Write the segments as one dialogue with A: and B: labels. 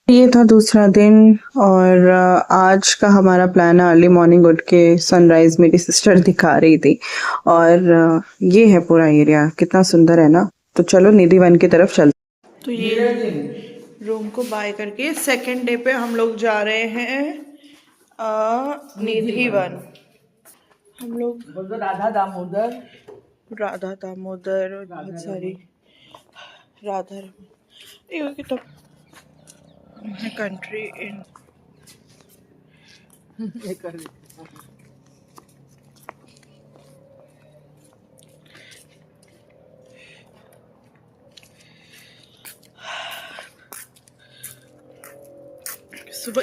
A: ये था दूसरा दिन और आज का हमारा प्लान है अर्ली मॉर्निंग उठ के सनराइज मेरी सिस्टर दिखा रही थी। और ये है पूरा एरिया, कितना सुंदर है ना। तो चलो निधि वन की तरफ चलते। तो ये रूम को बाय करके सेकंड डे पे हम लोग जा रहे हैं निधि वन। हम लोग राधा दामोदर और बहुत सारी राधा ये कितना कंट्री इन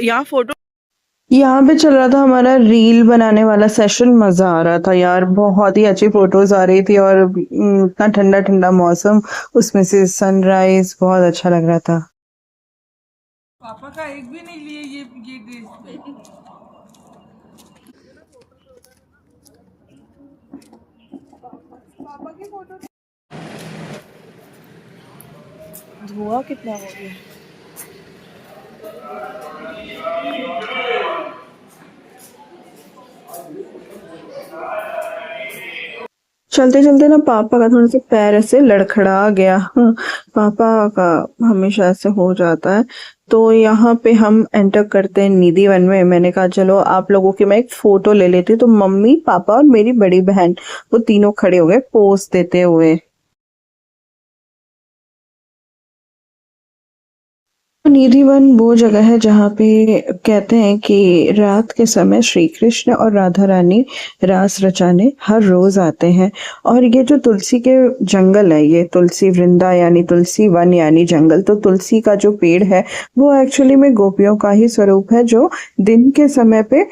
A: यहाँ फोटो यहाँ पे चल रहा था हमारा रील बनाने वाला सेशन। मजा आ रहा था यार, बहुत ही अच्छी फोटोज आ रही थी और इतना ठंडा ठंडा मौसम, उसमें से सनराइज बहुत अच्छा लग रहा था।
B: पापा का एक भी नहीं लिए ये ड्रेस। पापा की फोटो धुआं कितना हो गया। चलते चलते ना पापा का थोड़ा सा पैर ऐसे लड़खड़ा गया। पापा का हमेशा ऐसे हो जाता है। तो यहाँ पे हम एंटर करते हैं निधि वन में। मैंने कहा चलो आप लोगों की मैं एक फोटो ले लेती हूँ। तो मम्मी पापा और मेरी बड़ी बहन वो तीनों खड़े हो गए पोज देते हुए। निधि वन वो जगह है जहाँ पे कहते हैं कि रात के समय श्री कृष्ण और राधा रानी रास रचाने हर रोज आते हैं। और ये जो तुलसी के जंगल है, ये तुलसी वृंदा यानी तुलसी वन यानी जंगल, तो तुलसी का जो पेड़ है वो एक्चुअली में गोपियों का ही स्वरूप है जो दिन के समय पे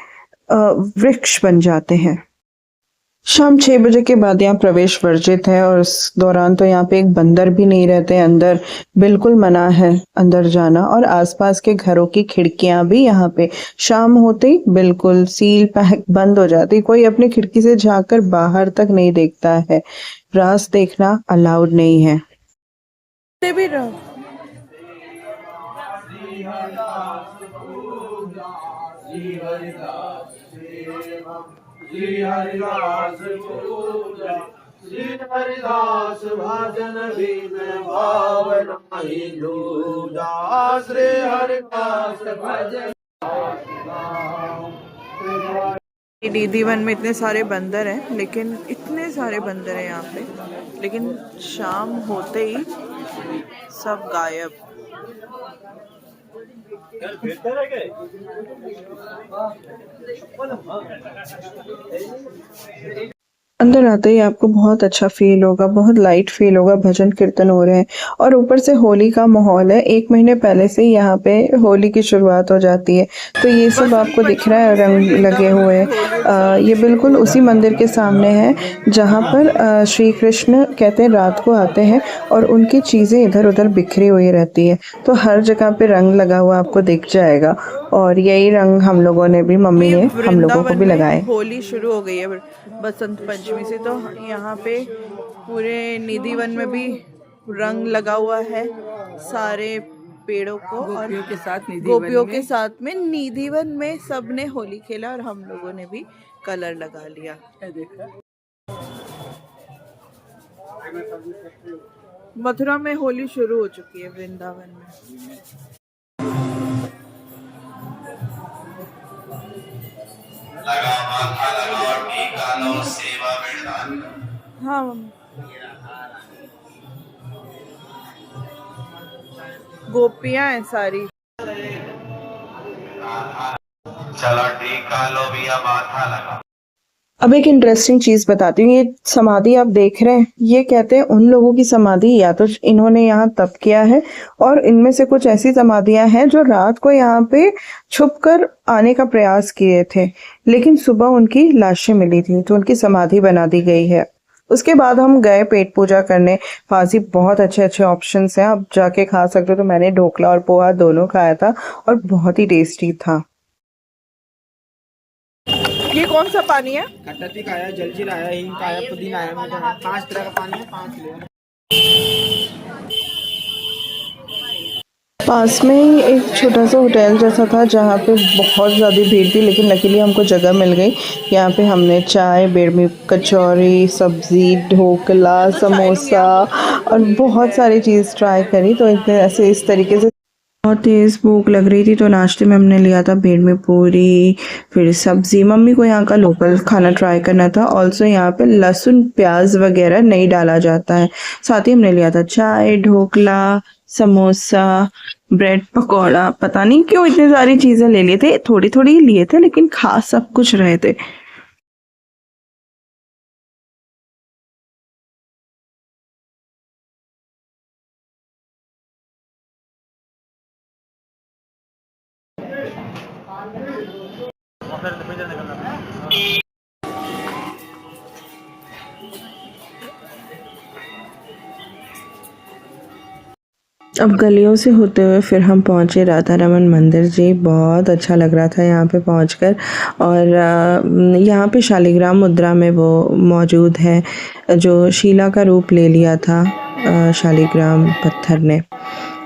B: वृक्ष बन जाते हैं। शाम 6 बजे के बाद यहाँ प्रवेश वर्जित है और उस दौरान तो यहाँ पे एक बंदर भी नहीं रहते अंदर। बिल्कुल मना है अंदर जाना। और आसपास के घरों की खिड़कियां भी यहाँ पे शाम होते ही बिल्कुल सील पैक बंद हो जाती। कोई अपनी खिड़की से झांककर बाहर तक नहीं देखता है। रास देखना अलाउड नहीं है। भी रहो।
C: श्री हरिदास पूजा श्री हरिदास भजन बिन भावना ही दूजा श्री हरिदास भजन।
A: निधि वन में इतने सारे बंदर हैं, लेकिन इतने सारे बंदर हैं यहाँ पे, लेकिन शाम होते ही सब गायब। अंदर आते ही आपको बहुत अच्छा फील होगा, बहुत लाइट फील होगा। भजन कीर्तन हो रहे हैं और ऊपर से होली का माहौल है। 1 महीने पहले से ही यहाँ पे होली की शुरुआत हो जाती है। तो ये सब आपको दिख रहा है रंग लगे हुए। ये बिल्कुल उसी मंदिर के सामने है जहाँ पर श्री कृष्ण कहते हैं रात को आते हैं और उनकी चीजें इधर उधर बिखरी हुई रहती है। तो हर जगह पे रंग लगा हुआ आपको दिख जाएगा। और यही रंग हम लोगों ने भी, मम्मी ने हम लोगों को भी लगाए। होली शुरू हो गई है बसंत पंचमी से, तो यहाँ पे पूरे निधि वन में भी रंग लगा हुआ है सारे पेड़ों को। और गोपियों के साथ में निधि वन में सबने होली खेला और हम लोगों ने भी कलर लगा लिया। मथुरा में होली शुरू हो चुकी है, वृंदावन में। हाँ गोपियां हैं सारी। चलो टीका लो भैया माथा लगा। अब एक इंटरेस्टिंग चीज बताती हूँ। ये समाधि आप देख रहे हैं, ये कहते हैं उन लोगों की समाधि या तो इन्होंने यहाँ तप किया है, और इनमें से कुछ ऐसी समाधियां हैं जो रात को यहाँ पे छुपकर आने का प्रयास किए थे, लेकिन सुबह उनकी लाशें मिली थी तो उनकी समाधि बना दी गई है। उसके बाद हम गए पेट पूजा करने। पास ही बहुत अच्छे अच्छे ऑप्शंस हैं, आप जाके खा सकते हो। तो मैंने ढोकला और पोहा दोनों खाया था और बहुत ही टेस्टी था। ये कौन सा पानी है?
B: खट्टा तीखा आया, जलजीरा आया, हिंग का आया, पुदीना आया, मीठा आया। 5 तरह का पानी है, 5 ले।
A: पास में ही एक छोटा सा होटल जैसा था जहाँ पे बहुत ज़्यादा भीड़ थी, लेकिन लकीली हमको जगह मिल गई। यहाँ पे हमने चाय, बेड़ में कचौरी, सब्ज़ी, ढोकला, समोसा और बहुत सारी चीज़ ट्राई करी। तो ऐसे इस तरीके से बहुत तेज़ भूख लग रही थी, तो नाश्ते में हमने लिया था बेड़ में पूरी, फिर सब्ज़ी। मम्मी को यहाँ का लोकल खाना ट्राई करना था। ऑल्सो यहाँ पे लहसुन प्याज वगैरह नहीं डाला जाता है। साथ ही हमने लिया था चाय, ढोकला, समोसा, ब्रेड पकौड़ा। पता नहीं क्यों इतनी सारी चीज़ें ले लिए थे, थोड़ी थोड़ी ही लिए थे, लेकिन खा सब कुछ रहे थे। अब गलियों से होते हुए फिर हम पहुंचे राधा रमन मंदिर जी। बहुत अच्छा लग रहा था यहाँ पे पहुंचकर। और यहाँ पे शालिग्राम मुद्रा में वो मौजूद है जो शीला का रूप ले लिया था शालिग्राम पत्थर ने।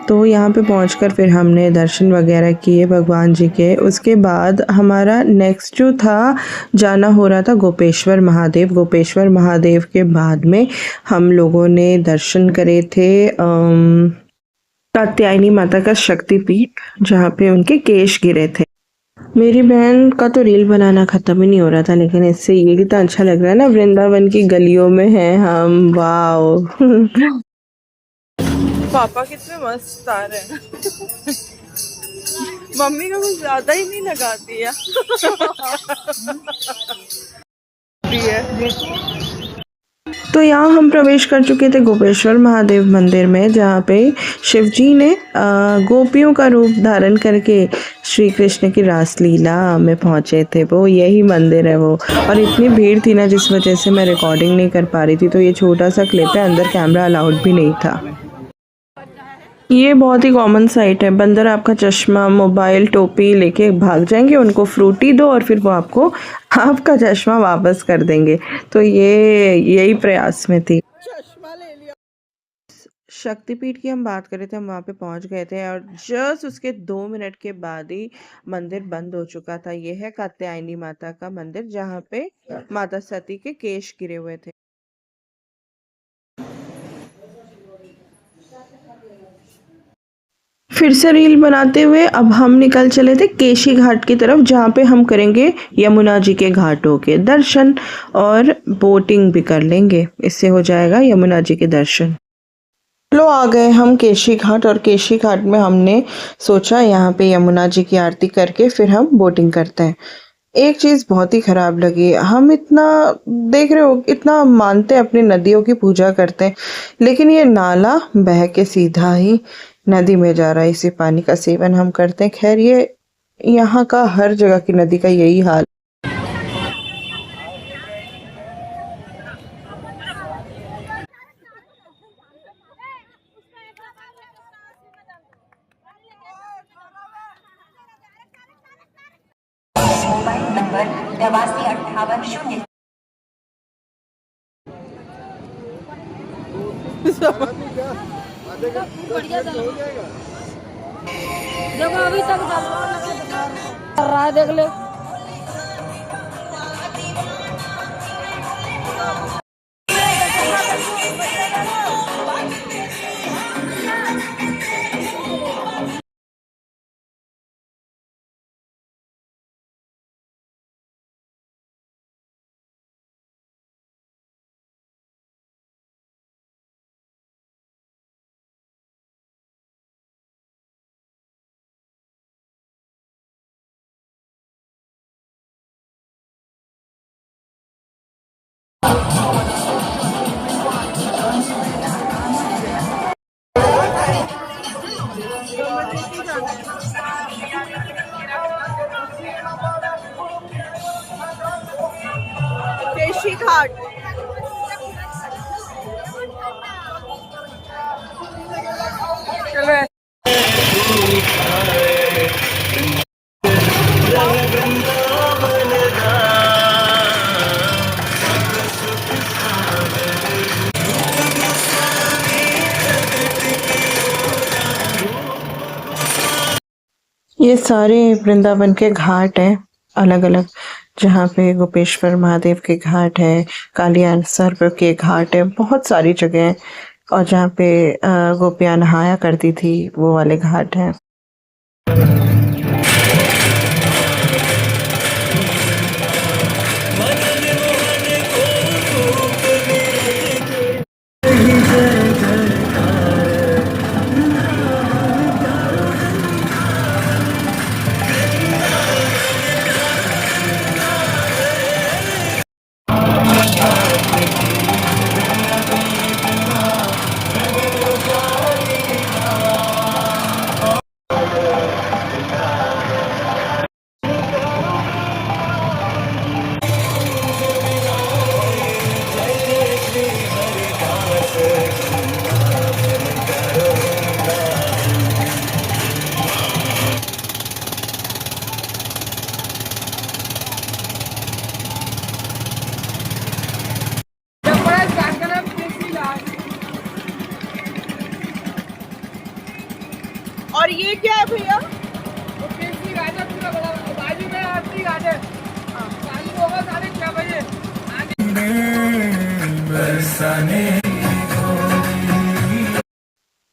A: तो यहाँ पे पहुंचकर फिर हमने दर्शन वगैरह किए भगवान जी के। उसके बाद हमारा नेक्स्ट जो था जाना हो रहा था गोपेश्वर महादेव। गोपेश्वर महादेव के बाद में हम लोगों ने दर्शन करे थे कात्यायनी माता का शक्तिपीठ, जहाँ पे उनके केश गिरे थे। मेरी बहन का तो रील बनाना खत्म ही नहीं हो रहा था, लेकिन इससे ये कितना अच्छा लग रहा है ना, वृंदावन की गलियों में हैं हम। वाओ पापा कितने मस्त आ रहे हैं। मम्मी का कुछ ज्यादा ही नहीं लगाती है। तो यहाँ हम प्रवेश कर चुके थे गोपेश्वर महादेव मंदिर में, जहाँ पे शिव जी ने गोपियों का रूप धारण करके श्री कृष्ण की रासलीला में पहुँचे थे। वो यही मंदिर है वो। और इतनी भीड़ थी ना, जिस वजह से मैं रिकॉर्डिंग नहीं कर पा रही थी। तो ये छोटा सा क्लिप है, अंदर कैमरा अलाउड भी नहीं था। ये बहुत ही कॉमन साइट है। बंदर आपका चश्मा, मोबाइल, टोपी लेके भाग जाएंगे, उनको फ्रूटी दो और फिर वो आपको आपका चश्मा वापस कर देंगे। तो ये यही प्रयास में थी। शक्तिपीठ की हम बात करें थे, हम वहाँ पे पहुँच गए थे और जस्ट उसके 2 मिनट के बाद ही मंदिर बंद हो चुका था। ये है कात्यायनी माता का मंदिर, जहाँ पे माता सती के केश गिरे हुए थे। फिर से रील बनाते हुए अब हम निकल चले थे केशी घाट की तरफ, जहाँ पे हम करेंगे यमुना जी के घाटों के दर्शन और बोटिंग भी कर लेंगे। इससे हो जाएगा यमुना जी के दर्शन। चलो आ गए हम केशी घाट, और केशी घाट में हमने सोचा यहाँ पे यमुना जी की आरती करके फिर हम बोटिंग करते हैं। एक चीज बहुत ही खराब लगी, हम इतना देख रहे हो इतना मानते हैं, अपनी नदियों की पूजा करते हैं, लेकिन ये नाला बह के सीधा ही नदी में जा रहा है। इसी पानी का सेवन हम करते हैं। खैर, ये यहाँ का हर जगह की नदी का यही हाल।
D: मोबाइल नंबर 8258
E: देखो अभी तक कर रहा है, देख ले।
A: केशी घाट चलो।
B: ये सारे वृंदावन के घाट हैं अलग अलग, जहाँ पे गोपेश्वर महादेव के घाट है, कालियान सर्प के घाट है, बहुत सारी जगह हैं। और जहाँ पे गोपियाँ नहाया करती थी वो वाले घाट हैं।
A: और ये क्या है भैया?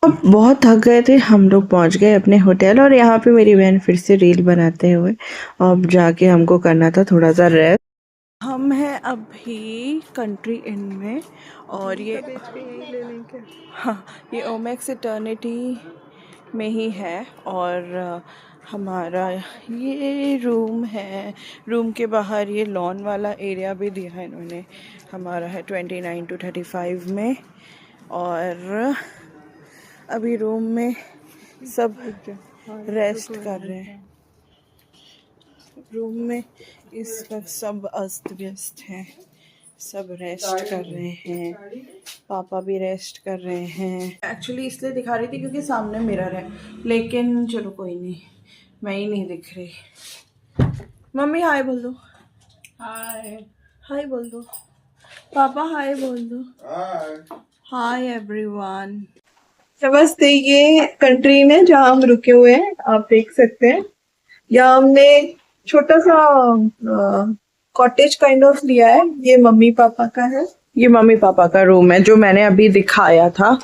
B: अब बहुत थक गए थे हम लोग, पहुंच गए अपने होटल। और यहाँ पे मेरी बहन फिर से रील बनाते हुए, अब जाके हमको करना था थोड़ा सा रेस्ट। हम हैं अभी कंट्री इन में, और ये हाँ, ये ओमेक्स इटर्निटी में ही है। और हमारा ये रूम है। रूम के बाहर ये लॉन वाला एरिया भी दिया है इन्होंने। हमारा है 29 to 35 में। और अभी रूम में सब रेस्ट कर रहे हैं। रूम में इस वक्त सब अस्त व्यस्त हैं, सब रेस्ट कर रहे हैं। पापा भी रेस्ट कर रहे हैं। एक्चुअली इसलिए दिखा रही थी क्योंकि सामने मिरर है, लेकिन चलो कोई नहीं, मैं ही नहीं दिख रही। मम्मी हाय बोल दो। हाय हाय बोल दो। पापा हाय बोल दो। Hi everyone.
A: नमस्ते। ये कंट्री में जहाँ हम रुके हुए हैं, आप देख सकते हैं। यहाँ हमने छोटा सा कॉटेज काइंड ऑफ लिया है। ये मम्मी पापा का है।
B: ये मम्मी पापा का रूम है जो मैंने अभी दिखाया था।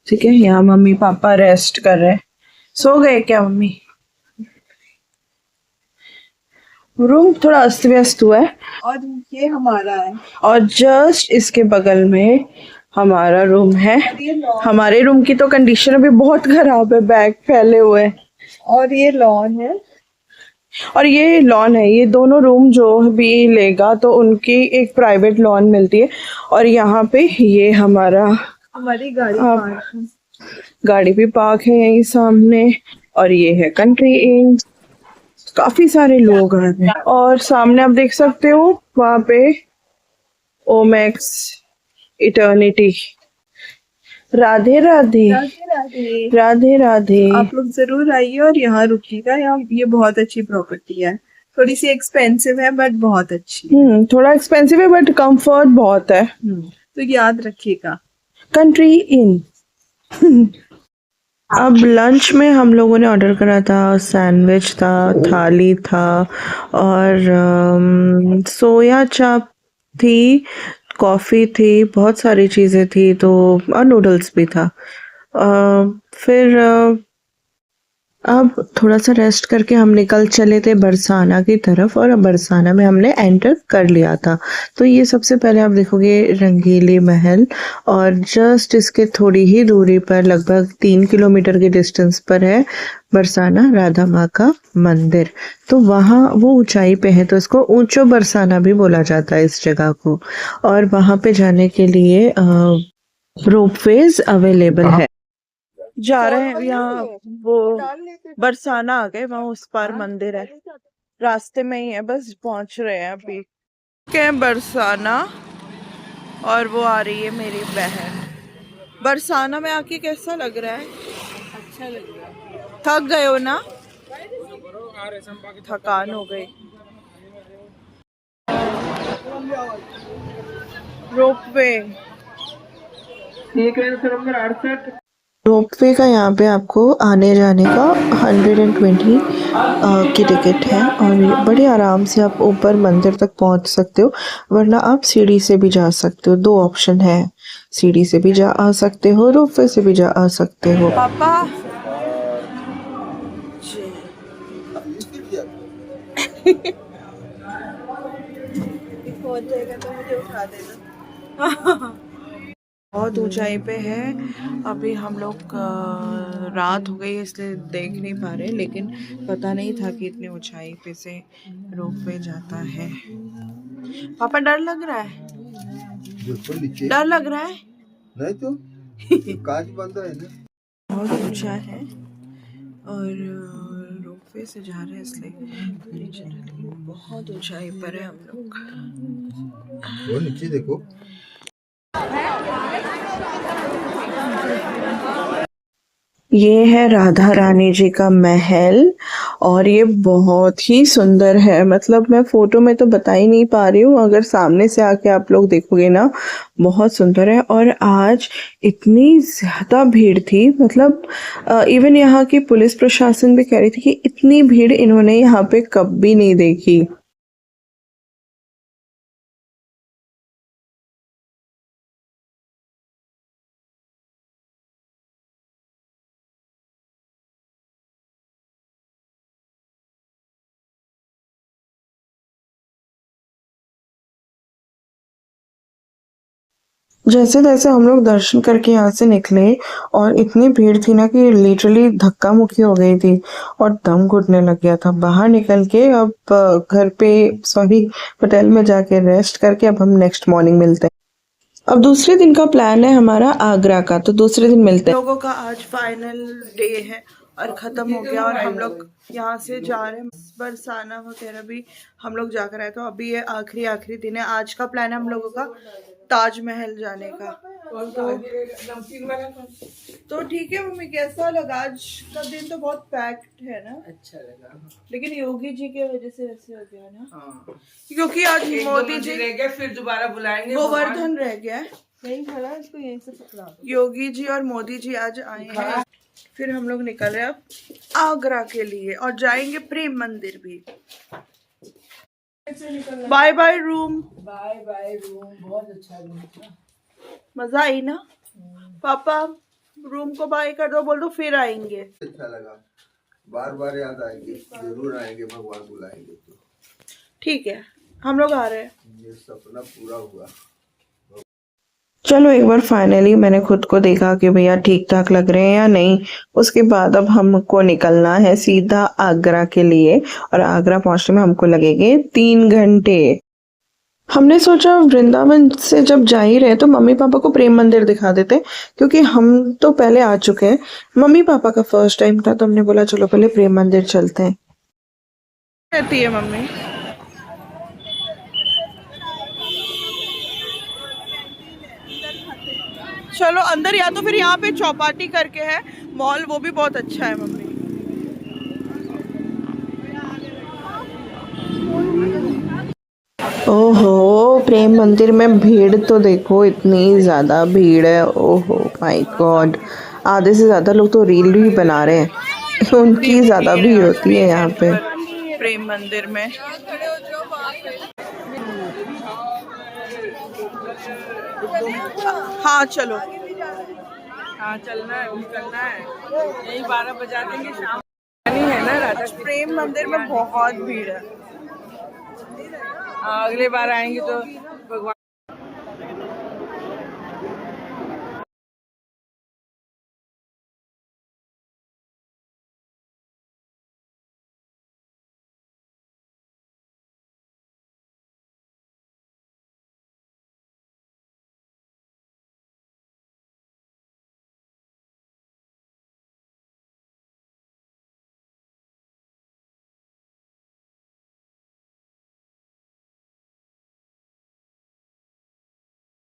B: ठीक है, यहाँ मम्मी पापा रेस्ट कर रहे हैं। सो गए क्या मम्मी? रूम थोड़ा अस्त व्यस्त हुआ है।
A: और ये हमारा है।
B: और जस्ट इसके बगल में हमारा रूम है। हमारे रूम की तो कंडीशन अभी बहुत खराब है, बैग फैले हुए हैं।
A: और ये लॉन है।
B: और ये लॉन है। ये दोनों रूम जो भी लेगा तो उनकी एक प्राइवेट लॉन मिलती है। और यहाँ पे ये
A: हमारी गाड़ी पार्क है।
B: गाड़ी भी पार्क है यहीं सामने। और ये है कंट्री इन। काफी सारे लोग हैं। और सामने आप देख सकते हो वहां पे ओमेक्स इटर्निटी। राधे राधे
A: राधे
B: राधे राधे।
A: आप लोग जरूर आइए और यहाँ रुकिएगा। यहाँ ये बहुत अच्छी प्रॉपर्टी है। थोड़ी सी एक्सपेंसिव है बट बहुत अच्छी।
B: थोड़ा एक्सपेंसिव है बट कंफर्ट बहुत है।
A: तो याद रखिएगा,
B: कंट्री इन। अब लंच में हम लोगों ने ऑर्डर करा था, सैंडविच था, थाली था, और सोया चाप थी, कॉफ़ी थी, बहुत सारी चीज़ें थी। तो और नूडल्स भी था। फिर अब थोड़ा सा रेस्ट करके हम निकल चले थे बरसाना की तरफ। और बरसाना में हमने एंटर कर लिया था। तो ये सबसे पहले आप देखोगे रंगीली महल, और जस्ट इसके थोड़ी ही दूरी पर लगभग 3 किलोमीटर के डिस्टेंस पर है बरसाना राधा माँ का मंदिर। तो वहाँ वो ऊंचाई पे है तो इसको ऊंचो बरसाना भी बोला जाता है इस जगह को। और वहाँ पे जाने के लिए रोपवेज अवेलेबल है। जा रहे हैं यहाँ, वो बरसाना आ गए, वहाँ उस पार मंदिर है, रास्ते में ही है, बस पहुंच रहे हैं अभी। क्या बरसाना, और वो आ रही है मेरी बहन। बरसाना में आके कैसा लग रहा है? अच्छा लग रहा है। थक गए हो ना? थकान हो गई। रोपवे
C: ठीक है, नंबर 68।
A: रोपवे का यहाँ पे आपको आने जाने का 120 की टिकट है और ये बड़े आराम से आप ऊपर मंदिर तक पहुँच सकते हो, वरना आप सीढ़ी से भी जा सकते हो। 2 ऑप्शन है, सीढ़ी से भी जा आ सकते हो, रोपवे से भी जा आ सकते हो।
B: पापा पहुंच जाएगा तो मुझे उठा देना। बहुत ऊंचाई पे है। अभी हम लोग रात हो गई इसलिए देख नहीं पा रहे, लेकिन पता नहीं था कि इतनी ऊंचाई पे से रोपवे जाता है। पापा डर लग रहा है? डर लग रहा है?
C: नहीं तो कांच बंद है ना।
B: बहुत ऊंचा है और रोपवे से जा रहे हैं इसलिए नीचे, बहुत ऊंचाई पर है हम लोग।
C: वो नीचे देखो।
A: ये है राधा रानी जी का महल और ये बहुत ही सुंदर है। मतलब मैं फोटो में तो बता ही नहीं पा रही हूँ, अगर सामने से आके आप लोग देखोगे ना, बहुत सुंदर है। और आज इतनी ज़्यादा भीड़ थी, मतलब इवन यहाँ की पुलिस प्रशासन भी कह रही थी कि इतनी भीड़ इन्होंने यहाँ पे कभी नहीं देखी। जैसे तैसे हम लोग दर्शन करके यहाँ से निकले और इतनी भीड़ थी ना कि लिटरली धक्का मुक्की हो गई थी और दम घुटने लग गया था। बाहर निकल के अब घर पे सॉरी होटल में जाके रेस्ट करके अब हम नेक्स्ट मॉर्निंग मिलते हैं। अब दूसरे दिन का प्लान है हमारा आगरा का, तो दूसरे दिन मिलते हैं।
B: लोगों का आज फाइनल डे है और खत्म हो गया और हम लोग यहाँ से जा रहे हैं। बरसाना वगैरह भी हम लोग जाकर आए, तो अभी ये आखिरी दिन है। आज का प्लान है हम लोगों का ताजमहल जाने का। तो ठीक है मम्मी, कैसा लगा आज का दिन? तो बहुत पैक्ड है ना। अच्छा लगा, लेकिन योगी जी की वजह से ऐसे हो गया ना। हाँ। क्योंकि आज मोदी जी रह गए, फिर दोबारा बुलाएंगे। गोवर्धन रह गया है, यहीं खड़ा है, इसको यहीं से पकड़ा दो। योगी जी और मोदी जी आज आए हैं। फिर हम लोग निकल रहे हैं अब आगरा के लिए और जाएंगे प्रेम मंदिर भी। Bye bye room. Bye bye room, बहुत अच्छा रूम था, मजा आई ना। पापा रूम को बाय कर दो, बोल दो फिर आएंगे।
C: अच्छा लगा, बार बार याद आएंगे, जरूर आएंगे, भगवान बुलाएंगे तो।
B: ठीक है, हम लोग आ रहे हैं।
C: ये सपना पूरा हुआ।
A: चलो एक बार फाइनली मैंने खुद को देखा कि भैया ठीक ठाक लग रहे हैं या नहीं। उसके बाद अब हमको निकलना है सीधा आगरा के लिए और आगरा पहुंचने में हमको लगेंगे 3 घंटे। हमने सोचा वृंदावन से जब जा ही रहे तो मम्मी पापा को प्रेम मंदिर दिखा देते, क्योंकि हम तो पहले आ चुके हैं। मम्मी पापा का फर्स्ट टाइम था तो हमने बोला चलो पहले प्रेम मंदिर चलते हैं।
B: रहती है मम्मी। चलो अंदर, या तो फिर यहाँ पे चौपाटी करके है मॉल, वो भी बहुत अच्छा है मम्मी।
A: ओहो, प्रेम मंदिर में भीड़ तो देखो, इतनी ज्यादा भीड़ है। ओहो माय गॉड, आधे से ज्यादा लोग तो रील भी बना रहे हैं। उनकी ज्यादा भीड़ होती है यहाँ पे
B: प्रेम मंदिर में। हाँ चलो, हाँ चलना है, निकलना है, यही 12 बजा देंगे शाम है ना। राधा प्रेम मंदिर में बहुत भीड़ है। अगले बार आएंगे तो भगवान।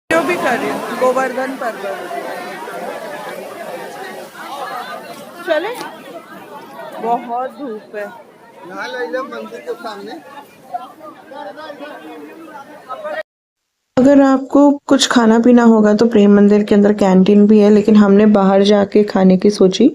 B: जो भी कर रही हूँ, गोवर्धन पर्वत चले। बहुत धूप है।
C: यहाँ ले मंदिर के सामने।
A: अगर आपको कुछ खाना पीना होगा तो प्रेम मंदिर के अंदर कैंटीन भी है, लेकिन हमने बाहर जाके खाने की सोची।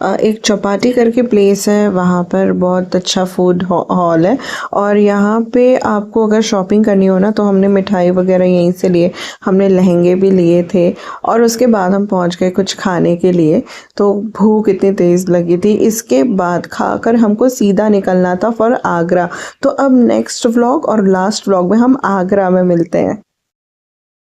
A: एक चौपाटी करके प्लेस है, वहाँ पर बहुत अच्छा फूड हॉल है और यहाँ पे आपको अगर शॉपिंग करनी हो ना तो हमने मिठाई वगैरह यहीं से लिए, हमने लहंगे भी लिए थे और उसके बाद हम पहुँच गए कुछ खाने के लिए। तो भूख इतनी तेज़ लगी थी, इसके बाद खाकर हमको सीधा निकलना था फॉर आगरा। तो अब नेक्स्ट व्लॉग और लास्ट व्लॉग में हम आगरा में मिलते हैं।